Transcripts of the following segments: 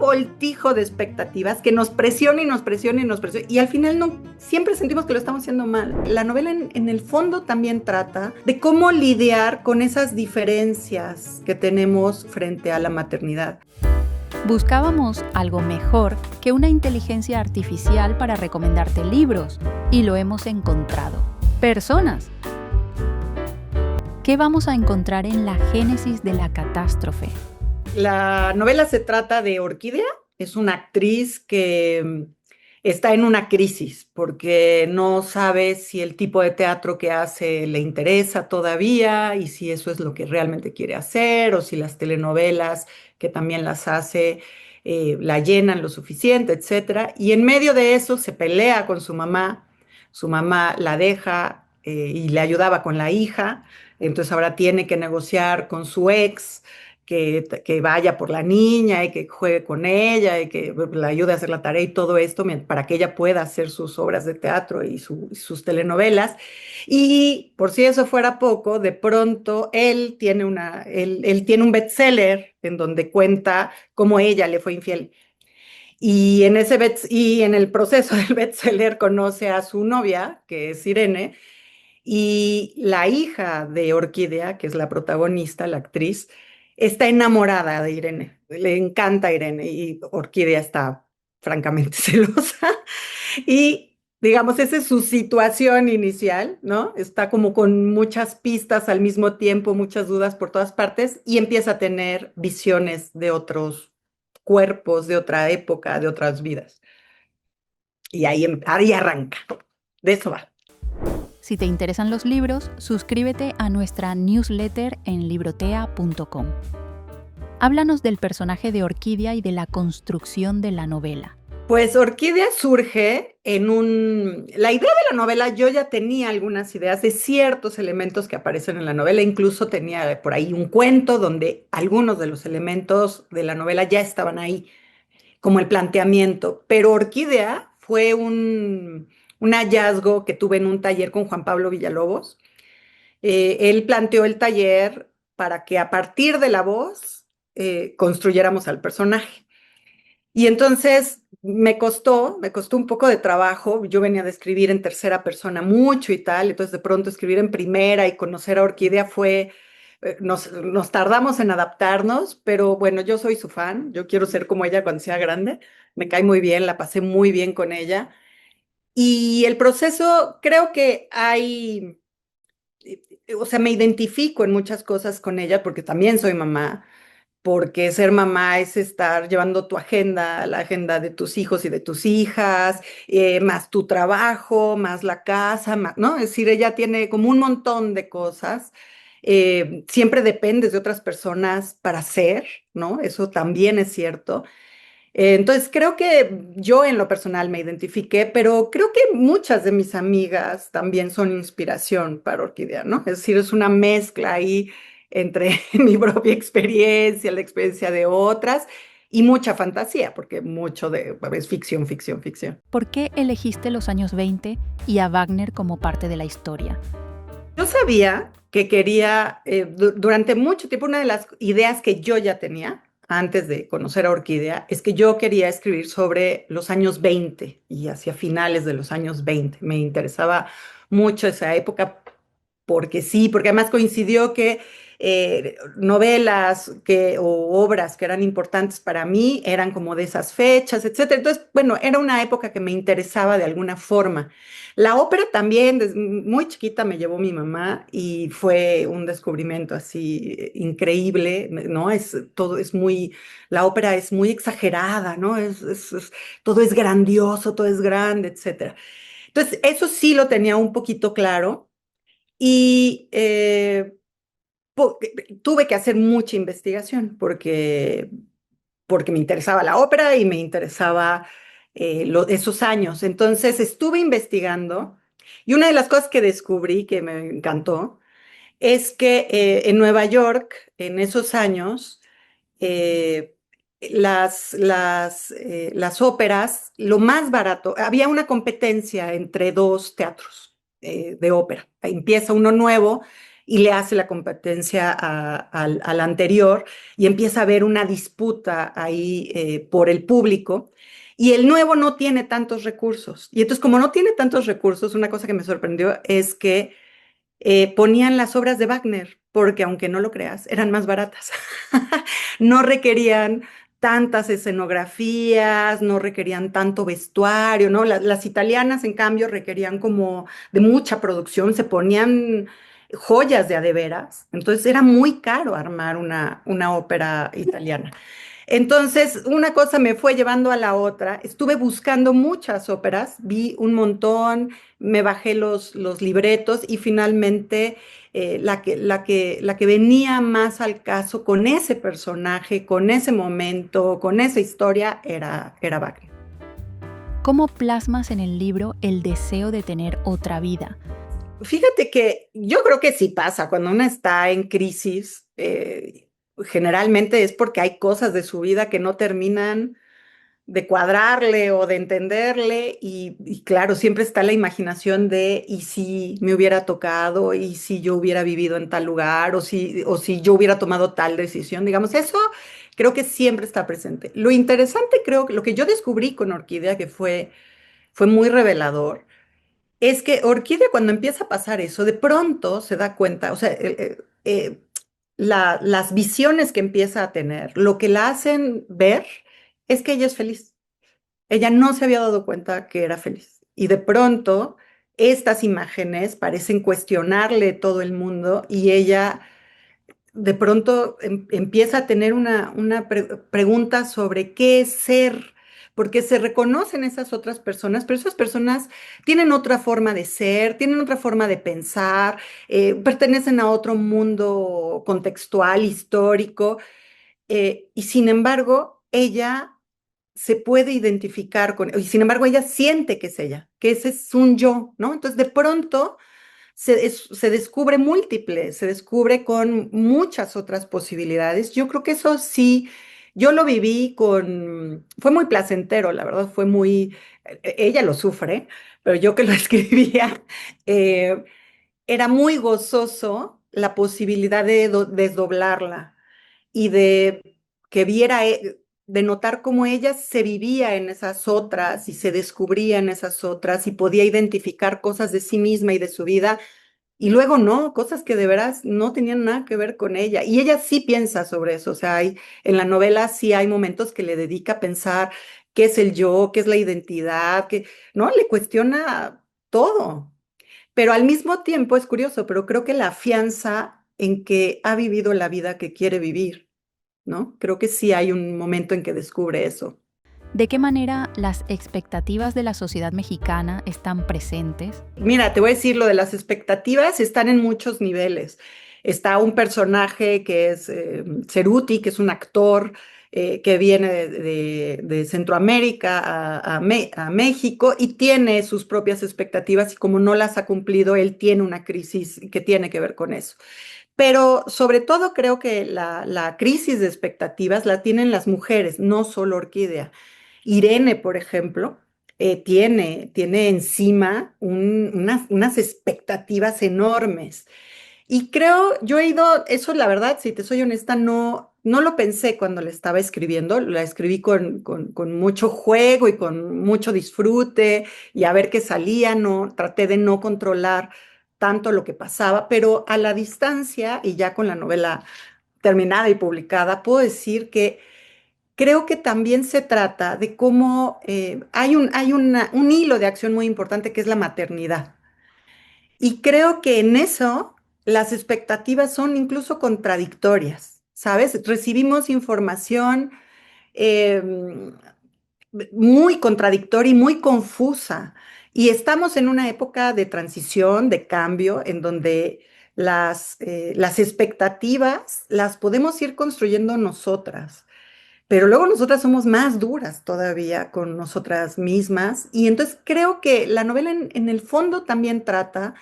revoltijo de expectativas que nos presiona y nos presiona y nos presiona, y al final no, siempre sentimos que lo estamos haciendo mal. La novela en el fondo también trata de cómo lidiar con esas diferencias que tenemos frente a la maternidad. Buscábamos algo mejor que una inteligencia artificial para recomendarte libros, y lo hemos encontrado. Personas. ¿Qué vamos a encontrar en la génesis de la catástrofe? La novela se trata de Orquídea, es una actriz que está en una crisis porque no sabe si el tipo de teatro que hace le interesa todavía y si eso es lo que realmente quiere hacer o si las telenovelas que también las hace la llenan lo suficiente, etcétera. Y en medio de eso se pelea con su mamá la deja y le ayudaba con la hija, entonces ahora tiene que negociar con su ex que vaya por la niña y que juegue con ella y que la ayude a hacer la tarea y todo esto para que ella pueda hacer sus obras de teatro y sus telenovelas. Y por si eso fuera poco, de pronto él tiene un bestseller en donde cuenta cómo ella le fue infiel. Y en el proceso del bestseller conoce a su novia, que es Irene, y la hija de Orquídea, que es la protagonista, la actriz, está enamorada de Irene. Le encanta Irene y Orquídea está francamente celosa. Y digamos, esa es su situación inicial, ¿no? Está como con muchas pistas al mismo tiempo, muchas dudas por todas partes y empieza a tener visiones de otros cuerpos, de otra época, de otras vidas. Y ahí arranca. De eso va. Si te interesan los libros, suscríbete a nuestra newsletter en librotea.com. Háblanos del personaje de Orquídea y de la construcción de la novela. Pues Orquídea surge La idea de la novela, yo ya tenía algunas ideas de ciertos elementos que aparecen en la novela, incluso tenía por ahí un cuento donde algunos de los elementos de la novela ya estaban ahí, como el planteamiento, pero Orquídea fue un hallazgo que tuve en un taller con Juan Pablo Villalobos. Él planteó el taller para que a partir de la voz construyéramos al personaje. Y entonces me costó un poco de trabajo. Yo venía de escribir en tercera persona mucho y tal, entonces de pronto escribir en primera y conocer a Orquídea nos tardamos en adaptarnos, pero bueno, yo soy su fan, yo quiero ser como ella cuando sea grande, me cae muy bien, la pasé muy bien con ella. Y el proceso, creo que o sea, me identifico en muchas cosas con ella porque también soy mamá, porque ser mamá es estar llevando tu agenda, la agenda de tus hijos y de tus hijas, más tu trabajo, más la casa, ¿no? Es decir, ella tiene como un montón de cosas. Siempre dependes de otras personas para ser, ¿no? Eso también es cierto. Entonces, creo que yo en lo personal me identifiqué, pero creo que muchas de mis amigas también son inspiración para Orquídea, ¿no? Es decir, es una mezcla ahí entre mi propia experiencia, la experiencia de otras y mucha fantasía, porque es ficción, ficción, ficción. ¿Por qué elegiste los años 20 y a Wagner como parte de la historia? Yo sabía que quería, durante mucho tiempo, una de las ideas que yo ya tenía antes de conocer a Orquídea es que yo quería escribir sobre los años 20 y hacia finales de los años 20. Me interesaba mucho esa época porque sí, porque además coincidió que novelas o obras que eran importantes para mí eran como de esas fechas, etcétera. Entonces, bueno, era una época que me interesaba de alguna forma. La ópera también, desde muy chiquita me llevó mi mamá y fue un descubrimiento así increíble, ¿no? La ópera es muy exagerada, ¿no? Todo es grandioso, todo es grande, etcétera. Entonces, eso sí lo tenía un poquito claro y tuve que hacer mucha investigación porque me interesaba la ópera y me interesaba esos años. Entonces estuve investigando y una de las cosas que descubrí que me encantó es que en Nueva York, en esos años, eh, las óperas, lo más barato, había una competencia entre dos teatros de ópera. Empieza uno nuevo y le hace la competencia al anterior y empieza a haber una disputa ahí por el público. Y el nuevo no tiene tantos recursos. Y entonces, como no tiene tantos recursos, una cosa que me sorprendió es que ponían las obras de Wagner, porque aunque no lo creas, eran más baratas. No requerían tantas escenografías, no requerían tanto vestuario, ¿no? Las italianas, en cambio, requerían como de mucha producción, se ponían joyas de a de veras, entonces era muy caro armar una ópera italiana. Entonces, una cosa me fue llevando a la otra. Estuve buscando muchas óperas, vi un montón, me bajé los libretos y finalmente la que venía más al caso con ese personaje, con ese momento, con esa historia, era Wagner. ¿Cómo plasmas en el libro el deseo de tener otra vida? Fíjate que yo creo que sí pasa cuando uno está en crisis. Generalmente es porque hay cosas de su vida que no terminan de cuadrarle o de entenderle y claro, siempre está la imaginación de y si me hubiera tocado y si yo hubiera vivido en tal lugar o si yo hubiera tomado tal decisión, digamos, eso creo que siempre está presente. Lo interesante creo que lo que yo descubrí con Orquídea, que fue muy revelador, es que Orquídea cuando empieza a pasar eso, de pronto se da cuenta, o sea, las visiones que empieza a tener, lo que la hacen ver es que ella es feliz. Ella no se había dado cuenta que era feliz. Y de pronto, estas imágenes parecen cuestionarle todo el mundo y ella de pronto empieza a tener una pregunta sobre qué es ser, porque se reconocen esas otras personas, pero esas personas tienen otra forma de ser, tienen otra forma de pensar, pertenecen a otro mundo contextual, histórico, y sin embargo, ella se puede identificar con, y sin embargo ella siente que es ella, que ese es un yo, ¿no? Entonces de pronto se descubre múltiple, se descubre con muchas otras posibilidades. Yo creo que eso sí, yo lo viví fue muy placentero, la verdad, ella lo sufre, pero yo que lo escribía, eh, era muy gozoso la posibilidad de desdoblarla y de que viera, de notar cómo ella se vivía en esas otras y se descubría en esas otras y podía identificar cosas de sí misma y de su vida y luego no, cosas que de veras no tenían nada que ver con ella. Y ella sí piensa sobre eso, o sea, en la novela sí hay momentos que le dedica a pensar qué es el yo, qué es la identidad, ¿no? Le cuestiona todo. Pero al mismo tiempo es curioso, pero creo que la afianza en que ha vivido la vida que quiere vivir, ¿no? Creo que sí hay un momento en que descubre eso. ¿De qué manera las expectativas de la sociedad mexicana están presentes? Mira, te voy a decir, lo de las expectativas están en muchos niveles. Está un personaje que es Ceruti, que es un actor que viene de Centroamérica a México y tiene sus propias expectativas y como no las ha cumplido, él tiene una crisis que tiene que ver con eso. Pero sobre todo creo que la crisis de expectativas la tienen las mujeres, no solo Orquídea. Irene, por ejemplo, tiene encima unas expectativas enormes. Y creo, yo he ido, eso la verdad, si te soy honesta, no lo pensé cuando la estaba escribiendo, la escribí con mucho juego y con mucho disfrute y a ver qué salía, no, traté de no controlar tanto lo que pasaba, pero a la distancia y ya con la novela terminada y publicada, puedo decir que creo que también se trata de cómo hay un hilo de acción muy importante que es la maternidad. Y creo que en eso las expectativas son incluso contradictorias, ¿sabes? Recibimos información eh, muy contradictoria y muy confusa. Y estamos en una época de transición, de cambio, en donde las expectativas las podemos ir construyendo nosotras. Pero luego nosotras somos más duras todavía con nosotras mismas. Y entonces creo que la novela en el fondo también trata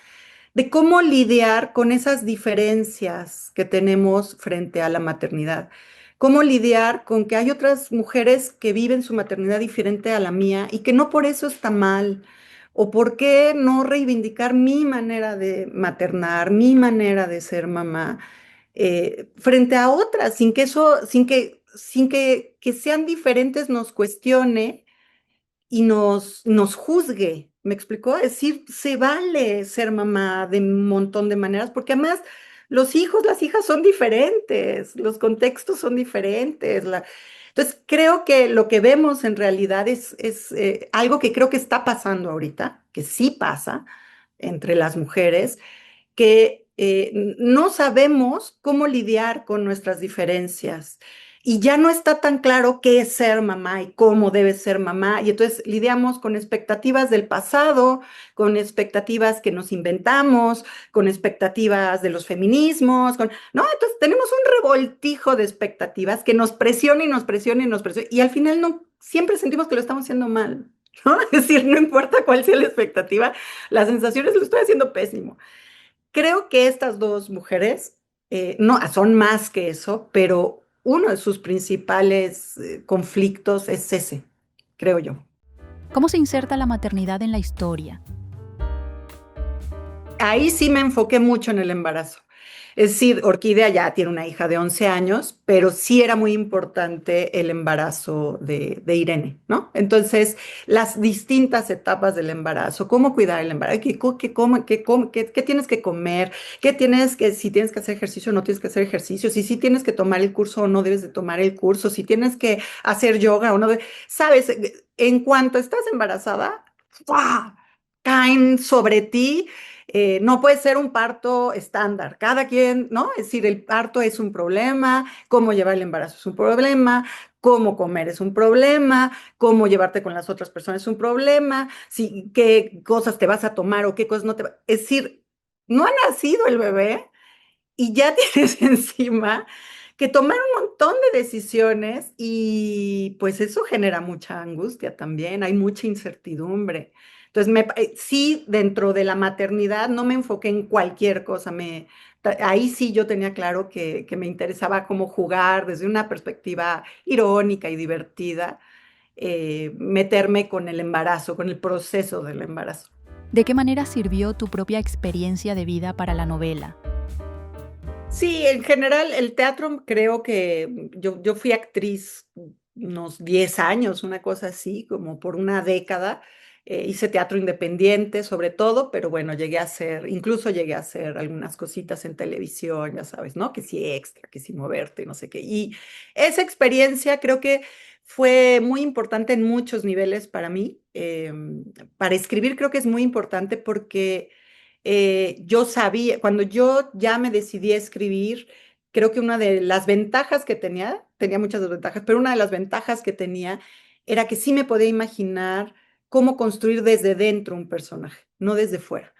de cómo lidiar con esas diferencias que tenemos frente a la maternidad. Cómo lidiar con que hay otras mujeres que viven su maternidad diferente a la mía y que no por eso está mal, ¿O por qué no reivindicar mi manera de maternar, mi manera de ser mamá, frente a otras, sin que eso, que sean diferentes nos cuestione y nos juzgue? ¿Me explicó? Es decir, se vale ser mamá de un montón de maneras, porque además los hijos, las hijas son diferentes, los contextos son diferentes. Entonces, creo que lo que vemos en realidad es algo que creo que está pasando ahorita, que sí pasa entre las mujeres, que no sabemos cómo lidiar con nuestras diferencias y ya no está tan claro qué es ser mamá y cómo debe ser mamá. Y entonces lidiamos con expectativas del pasado, con expectativas que nos inventamos, con expectativas de los feminismos, ¿no? Entonces tenemos un revoltijo de expectativas que nos presiona y nos presiona y nos presiona. Y al final no, siempre sentimos que lo estamos haciendo mal, ¿no? Es decir, no importa cuál sea la expectativa, la sensación es que lo estoy haciendo pésimo. Creo que estas dos mujeres no son más que eso, pero uno de sus principales conflictos es ese, creo yo. ¿Cómo se inserta la maternidad en la historia? Ahí sí me enfoqué mucho en el embarazo. Es decir, Orquídea ya tiene una hija de 11 años, pero sí era muy importante el embarazo de Irene, ¿no? Entonces, las distintas etapas del embarazo, cómo cuidar el embarazo, qué tienes que comer, si tienes que hacer ejercicio o no tienes que hacer ejercicio, si sí tienes que tomar el curso o no debes de tomar el curso, si tienes que hacer yoga o no. Sabes, en cuanto estás embarazada, ¡fua! Caen sobre ti. No puede ser un parto estándar. Cada quien, ¿no? Es decir, el parto es un problema, cómo llevar el embarazo es un problema, cómo comer es un problema, cómo llevarte con las otras personas es un problema, si, qué cosas te vas a tomar o qué cosas no te va. Es decir, no ha nacido el bebé y ya tienes encima que tomar un montón de decisiones y pues eso genera mucha angustia también, hay mucha incertidumbre. Entonces, sí, dentro de la maternidad no me enfoqué en cualquier cosa, ahí sí yo tenía claro que me interesaba cómo jugar desde una perspectiva irónica y divertida, meterme con el embarazo, con el proceso del embarazo. ¿De qué manera sirvió tu propia experiencia de vida para la novela? Sí, en general el teatro creo que yo fui actriz unos 10 años, una cosa así, como por una década. Hice teatro independiente sobre todo, pero bueno, incluso llegué a hacer algunas cositas en televisión, ya sabes, ¿no? Que sí extra, que sí moverte, no sé qué. Y esa experiencia creo que fue muy importante en muchos niveles para mí. Para escribir creo que es muy importante porque yo sabía, cuando yo ya me decidí a escribir, creo que una de las ventajas que tenía muchas desventajas, pero una de las ventajas que tenía era que sí me podía imaginar cómo construir desde dentro un personaje, no desde fuera.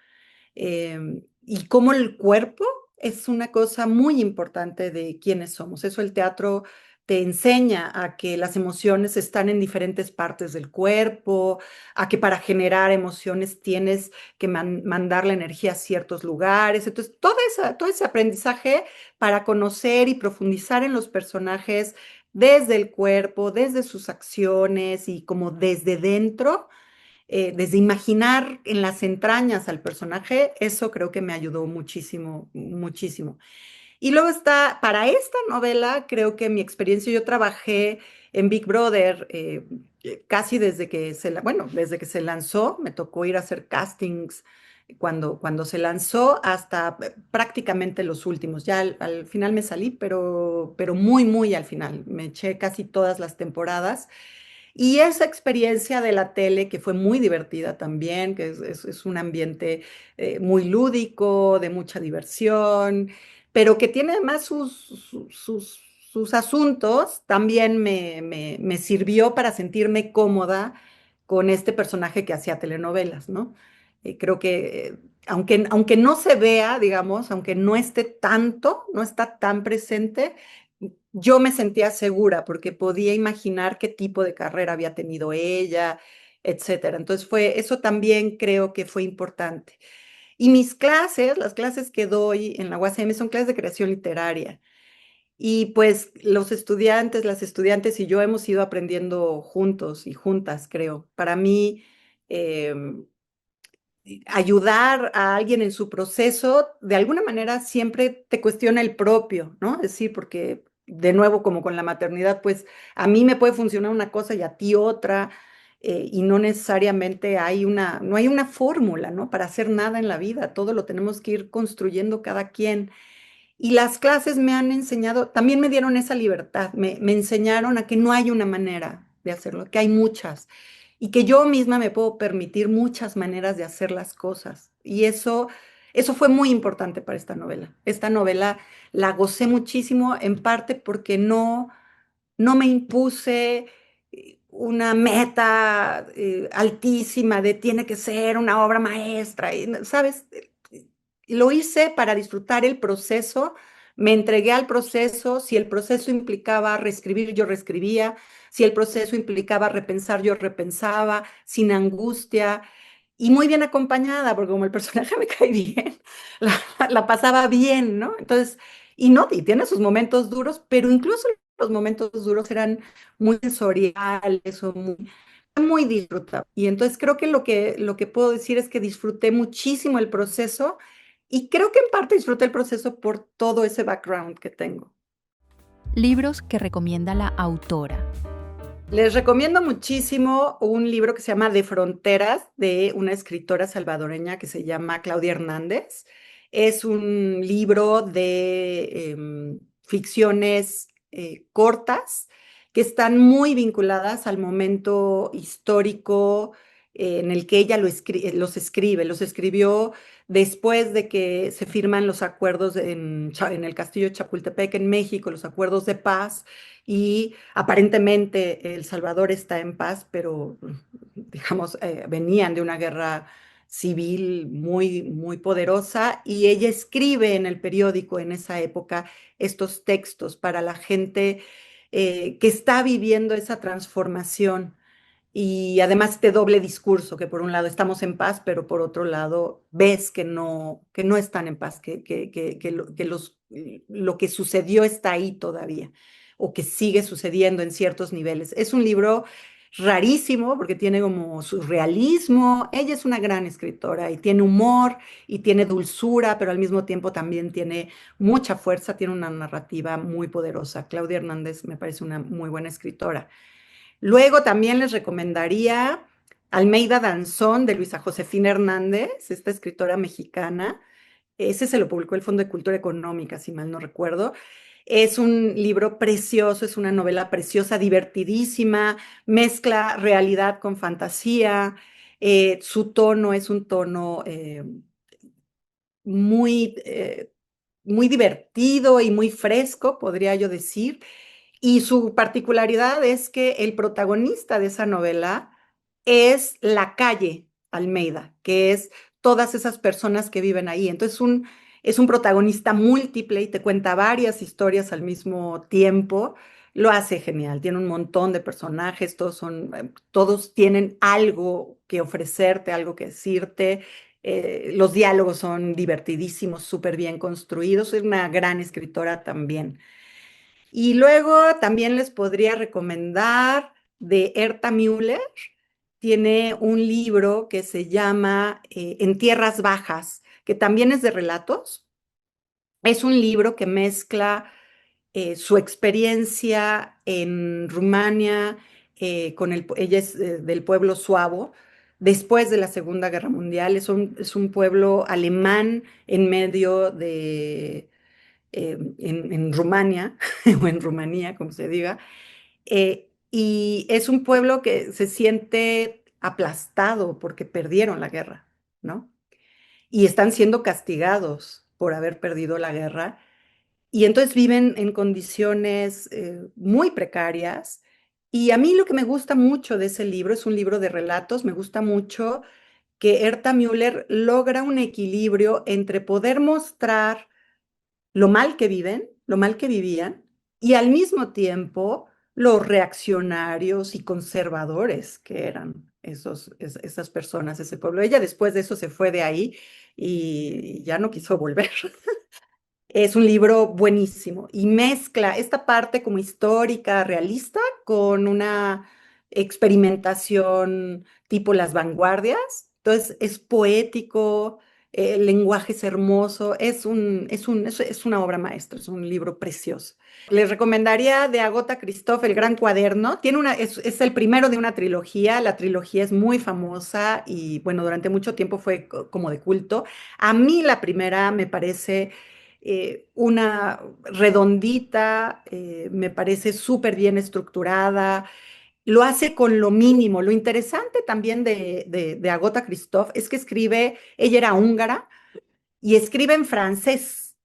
Y cómo el cuerpo es una cosa muy importante de quiénes somos. Eso el teatro te enseña a que las emociones están en diferentes partes del cuerpo, a que para generar emociones tienes que mandar la energía a ciertos lugares. Entonces, todo ese aprendizaje para conocer y profundizar en los personajes desde el cuerpo, desde sus acciones y como desde dentro, desde imaginar en las entrañas al personaje, eso creo que me ayudó muchísimo, muchísimo. Y luego está, para esta novela, creo que mi experiencia, yo trabajé en Big Brother casi desde que se lanzó, me tocó ir a hacer castings cuando se lanzó hasta prácticamente los últimos. Ya al final me salí, pero muy, muy al final. Me eché casi todas las temporadas. Y esa experiencia de la tele, que fue muy divertida también, que es un ambiente muy lúdico, de mucha diversión, pero que tiene además sus asuntos, también me sirvió para sentirme cómoda con este personaje que hacía telenovelas, ¿no? Creo que aunque no se vea, digamos, aunque no esté tanto, no está tan presente, yo me sentía segura porque podía imaginar qué tipo de carrera había tenido ella, etcétera. Entonces eso también creo que fue importante. Y mis clases, las clases que doy en la UASM son clases de creación literaria. Y pues los estudiantes, las estudiantes y yo hemos ido aprendiendo juntos y juntas, creo. Para mí, ayudar a alguien en su proceso, de alguna manera siempre te cuestiona el propio, ¿no? Es decir, porque de nuevo, como con la maternidad, pues a mí me puede funcionar una cosa y a ti otra, y no necesariamente no hay una fórmula, ¿no? Para hacer nada en la vida, todo lo tenemos que ir construyendo cada quien. Y las clases me han enseñado, también me dieron esa libertad, me enseñaron a que no hay una manera de hacerlo, que hay muchas, y que yo misma me puedo permitir muchas maneras de hacer las cosas. Y eso fue muy importante para esta novela. Esta novela la gocé muchísimo, en parte porque no me impuse una meta altísima de tiene que ser una obra maestra, y, ¿sabes? Lo hice para disfrutar el proceso, me entregué al proceso, si el proceso implicaba reescribir, yo reescribía, si el proceso implicaba repensar, yo repensaba, sin angustia y muy bien acompañada, porque como el personaje me cae bien, la pasaba bien, ¿no? Entonces, y no, y tiene sus momentos duros, pero incluso los momentos duros eran muy sensoriales o muy disfrutables. Y entonces creo que lo que puedo decir es que disfruté muchísimo el proceso y creo que en parte disfruté el proceso por todo ese background que tengo. Libros que recomienda la autora. Les recomiendo muchísimo un libro que se llama De Fronteras, de una escritora salvadoreña que se llama Claudia Hernández. Es un libro de ficciones cortas que están muy vinculadas al momento histórico en el que ella los escribe. Los escribió después de que se firman los acuerdos en el Castillo de Chapultepec, en México, los acuerdos de paz, y aparentemente El Salvador está en paz, pero digamos, venían de una guerra civil muy, muy poderosa, y ella escribe en el periódico en esa época estos textos para la gente que está viviendo esa transformación. Y además este doble discurso, que por un lado estamos en paz, pero por otro lado ves que no están en paz, lo que sucedió está ahí todavía, o que sigue sucediendo en ciertos niveles. Es un libro rarísimo porque tiene como surrealismo. Ella es una gran escritora y tiene humor y tiene dulzura, pero al mismo tiempo también tiene mucha fuerza, tiene una narrativa muy poderosa. Claudia Hernández me parece una muy buena escritora. Luego también les recomendaría Almeida Danzón, de Luisa Josefina Hernández, esta escritora mexicana. Ese se lo publicó el Fondo de Cultura Económica, si mal no recuerdo. Es un libro precioso, es una novela preciosa, divertidísima, mezcla realidad con fantasía. Su tono es un tono muy, muy divertido y muy fresco, podría yo decir. Y su particularidad es que el protagonista de esa novela es la calle Almeida, que es todas esas personas que viven ahí. Entonces es un protagonista múltiple y te cuenta varias historias al mismo tiempo. Lo hace genial, tiene un montón de personajes, todos tienen algo que ofrecerte, algo que decirte. Los diálogos son divertidísimos, súper bien construidos. Es una gran escritora también. Y luego también les podría recomendar de Herta Müller. Tiene un libro que se llama En Tierras Bajas, que también es de relatos. Es un libro que mezcla su experiencia en Rumania, ella es del pueblo suabo, después de la Segunda Guerra Mundial. Es un pueblo alemán en medio en Rumania, o en Rumanía, como se diga, y es un pueblo que se siente aplastado porque perdieron la guerra, ¿no? Y están siendo castigados por haber perdido la guerra, y entonces viven en condiciones muy precarias. Y a mí lo que me gusta mucho de ese libro, es un libro de relatos, me gusta mucho que Herta Müller logra un equilibrio entre poder mostrar lo mal que viven, lo mal que vivían, y al mismo tiempo los reaccionarios y conservadores que eran esas personas, ese pueblo. Ella después de eso se fue de ahí y ya no quiso volver. Es un libro buenísimo y mezcla esta parte como histórica, realista, con una experimentación tipo Las Vanguardias. Entonces es poético, el lenguaje es hermoso, es una obra maestra, es un libro precioso. Les recomendaría de Agota Christoph, El Gran Cuaderno. Es el primero de una trilogía. La trilogía es muy famosa y, bueno, durante mucho tiempo fue como de culto. A mí la primera me parece una redondita, me parece súper bien estructurada, lo hace con lo mínimo. Lo interesante también de Agota Christoph es que ella era húngara y escribe en francés,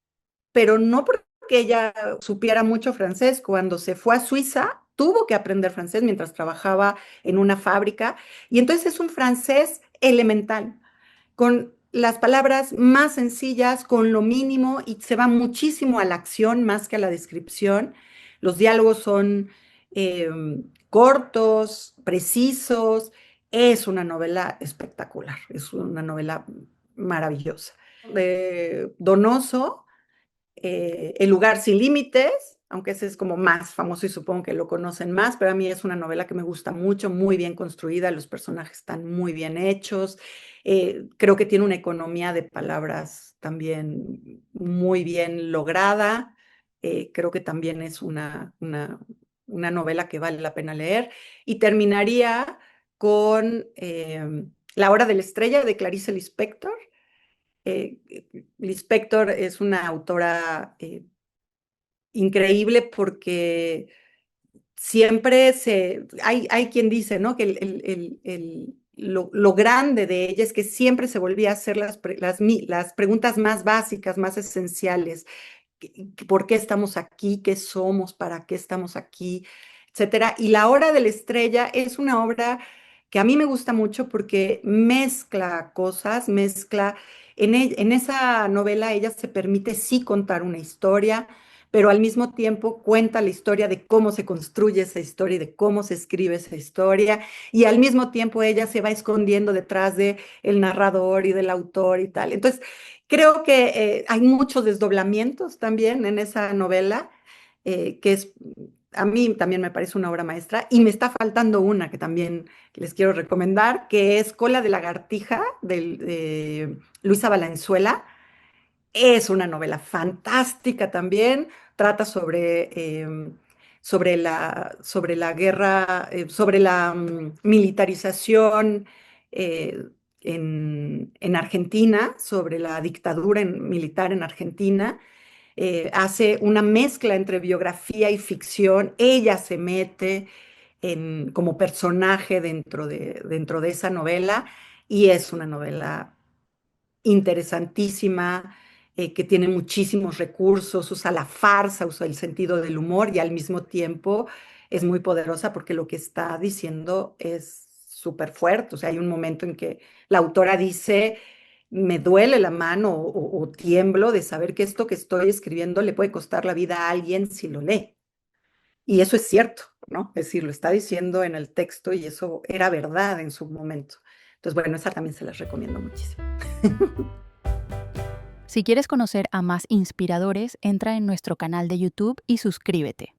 pero no porque ella supiera mucho francés. Cuando se fue a Suiza, tuvo que aprender francés mientras trabajaba en una fábrica, y entonces es un francés elemental, con las palabras más sencillas, con lo mínimo, y se va muchísimo a la acción más que a la descripción. Los diálogos son eh, cortos, precisos. Es una novela espectacular, es una novela maravillosa. De Donoso, El lugar sin límites, aunque ese es como más famoso y supongo que lo conocen más, pero a mí es una novela que me gusta mucho, muy bien construida, los personajes están muy bien hechos, creo que tiene una economía de palabras también muy bien lograda, creo que también es una novela que vale la pena leer, y terminaría con La hora de la estrella de Clarice Lispector. Lispector es una autora increíble porque hay quien dice, ¿no? Que lo grande de ella es que siempre se volvía a hacer las preguntas más básicas, más esenciales. ¿Por qué estamos aquí? ¿Qué somos? ¿Para qué estamos aquí? Etcétera. Y La Hora de la Estrella es una obra que a mí me gusta mucho porque mezcla cosas, en esa novela ella se permite sí contar una historia, pero al mismo tiempo cuenta la historia de cómo se construye esa historia y de cómo se escribe esa historia, y al mismo tiempo ella se va escondiendo detrás de el narrador y del autor y tal. Entonces, creo que hay muchos desdoblamientos también en esa novela, a mí también me parece una obra maestra, y me está faltando una que también les quiero recomendar, que es Cola de Lagartija de Luisa Valenzuela. Es una novela fantástica también, trata sobre la guerra, sobre la militarización eh, en Argentina, sobre la dictadura militar en Argentina. Hace una mezcla entre biografía y ficción. Ella se mete como personaje dentro de esa novela, y es una novela interesantísima, que tiene muchísimos recursos, usa la farsa, usa el sentido del humor, y al mismo tiempo es muy poderosa porque lo que está diciendo es súper fuerte. O sea, hay un momento en que la autora dice, me duele la mano o tiemblo de saber que esto que estoy escribiendo le puede costar la vida a alguien si lo lee. Y eso es cierto, ¿no? Es decir, lo está diciendo en el texto y eso era verdad en su momento. Entonces, bueno, esa también se las recomiendo muchísimo. Si quieres conocer a más inspiradores, entra en nuestro canal de YouTube y suscríbete.